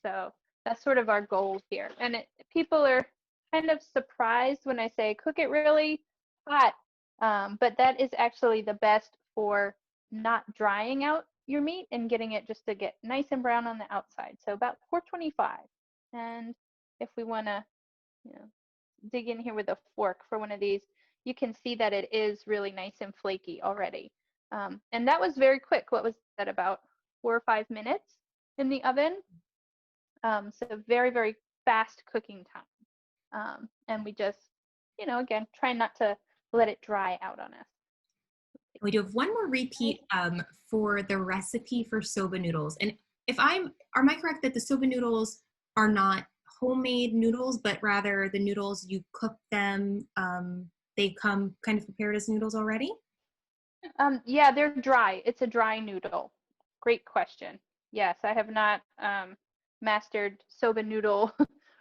So that's sort of our goal here. And people are kind of surprised when I say cook it really hot, but that is actually the best for not drying out your meat and getting it just to get nice and brown on the outside. So about 425. And if we want to, you know, dig in here with a fork for one of these, you can see that it is really nice and flaky already. And that was very quick. What was that, about 4 or 5 minutes in the oven? So very, very fast cooking time. And we just, again, try not to let it dry out on us. We do have one more repeat for the recipe for soba noodles. And am I correct that the soba noodles are not homemade noodles, but rather the noodles, you cook them, they come kind of prepared as noodles already? Yeah, they're dry. It's a dry noodle. Great question. Yes, I have not mastered soba noodle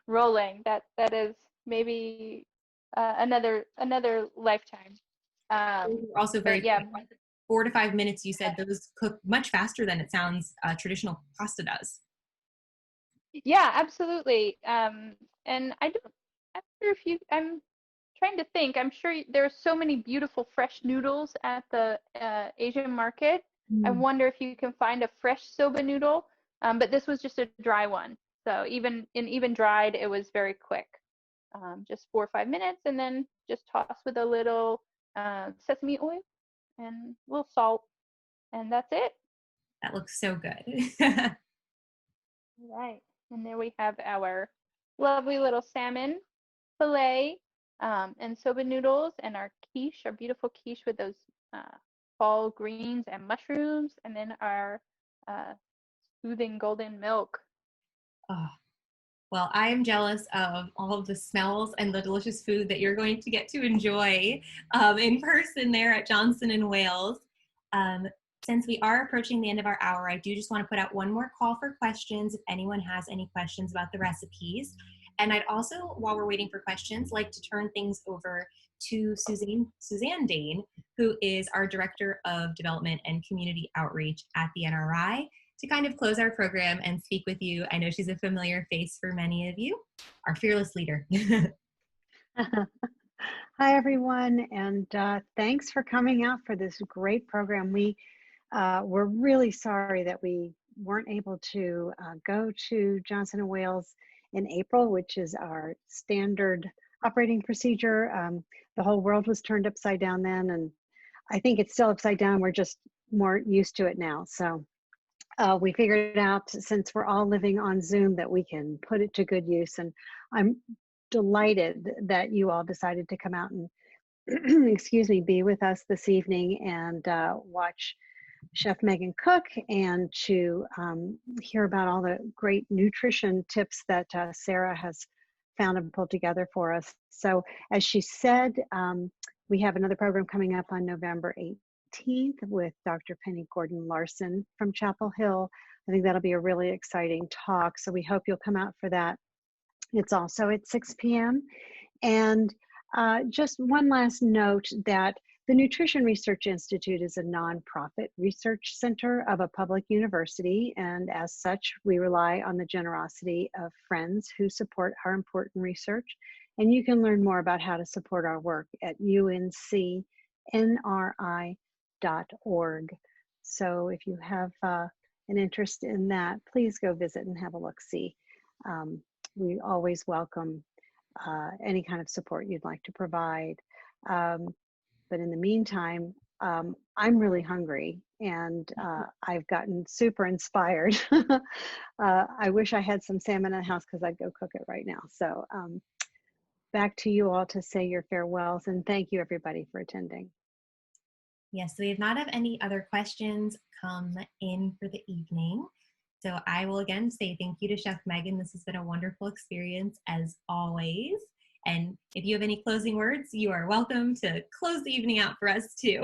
rolling. That is maybe another lifetime. Also very But yeah, quick. 4 to 5 minutes, you said those cook much faster than it sounds traditional pasta does. yeah, absolutely. And I'm sure if you, I'm trying to think. I'm sure there are so many beautiful fresh noodles at the Asian market. I Mm. wonder if you can find a fresh soba noodle. But this was just a dry one. So even dried, it was very quick. Just 4 or 5 minutes, and then just toss with a little sesame oil and a little salt, and that's it. That looks so good. Right. And there we have our lovely little salmon fillet, and soba noodles, and our quiche, our beautiful quiche with those fall greens and mushrooms, and then our uh, soothing golden milk. Oh, well, I am jealous of all of the smells and the delicious food that you're going to get to enjoy in person there at Johnson and Wales. Um, since we are approaching the end of our hour, I do just want to put out one more call for questions if anyone has any questions about the recipes. And I'd also, while we're waiting for questions, like to turn things over to Suzanne Dane, who is our Director of Development and Community Outreach at the NRI, to kind of close our program and speak with you. I know she's a familiar face for many of you, our fearless leader. Hi, everyone, and thanks for coming out for this great program. We're really sorry that we weren't able to go to Johnson & Wales in April, which is our standard operating procedure. The whole world was turned upside down then, and I think it's still upside down. We're just more used to it now. So we figured out, since we're all living on Zoom, that we can put it to good use. And I'm delighted that you all decided to come out and excuse me, be with us this evening and watch Chef Megan cook, and to hear about all the great nutrition tips that Sarah has found and pulled together for us. So as she said, we have another program coming up on November 18th with Dr. Penny Gordon Larson from Chapel Hill. I think that'll be a really exciting talk. So we hope you'll come out for that. It's also at 6 p.m. And just one last note that the Nutrition Research Institute is a nonprofit research center of a public university, and as such, we rely on the generosity of friends who support our important research. And you can learn more about how to support our work at uncnri.org. So if you have an interest in that, please go visit and have a look-see. We always welcome any kind of support you'd like to provide. But in the meantime, I'm really hungry, and I've gotten super inspired. I wish I had some salmon in the house, because I'd go cook it right now. So back to you all to say your farewells, and thank you everybody for attending. Yes, we have not have any other questions come in for the evening. So I will again say thank you to Chef Megan. This has been a wonderful experience as always. And if you have any closing words, you are welcome to close the evening out for us too.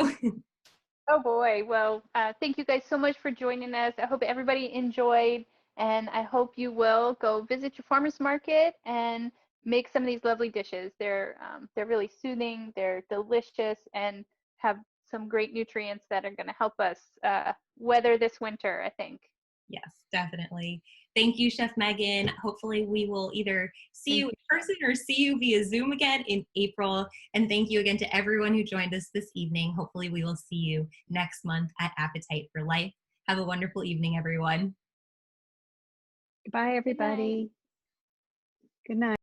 Oh boy. Well, thank you guys so much for joining us. I hope everybody enjoyed, and I hope you will go visit your farmer's market and make some of these lovely dishes. They're really soothing, they're delicious, and have some great nutrients that are going to help us weather this winter, I think. Yes, definitely. Thank you, Chef Megan. Hopefully we will either see Thank you in you. person or see you via Zoom again in April. And thank you again to everyone who joined us this evening. Hopefully we will see you next month at Appetite for Life. Have a wonderful evening, everyone. Bye, Good night. everybody. Good night.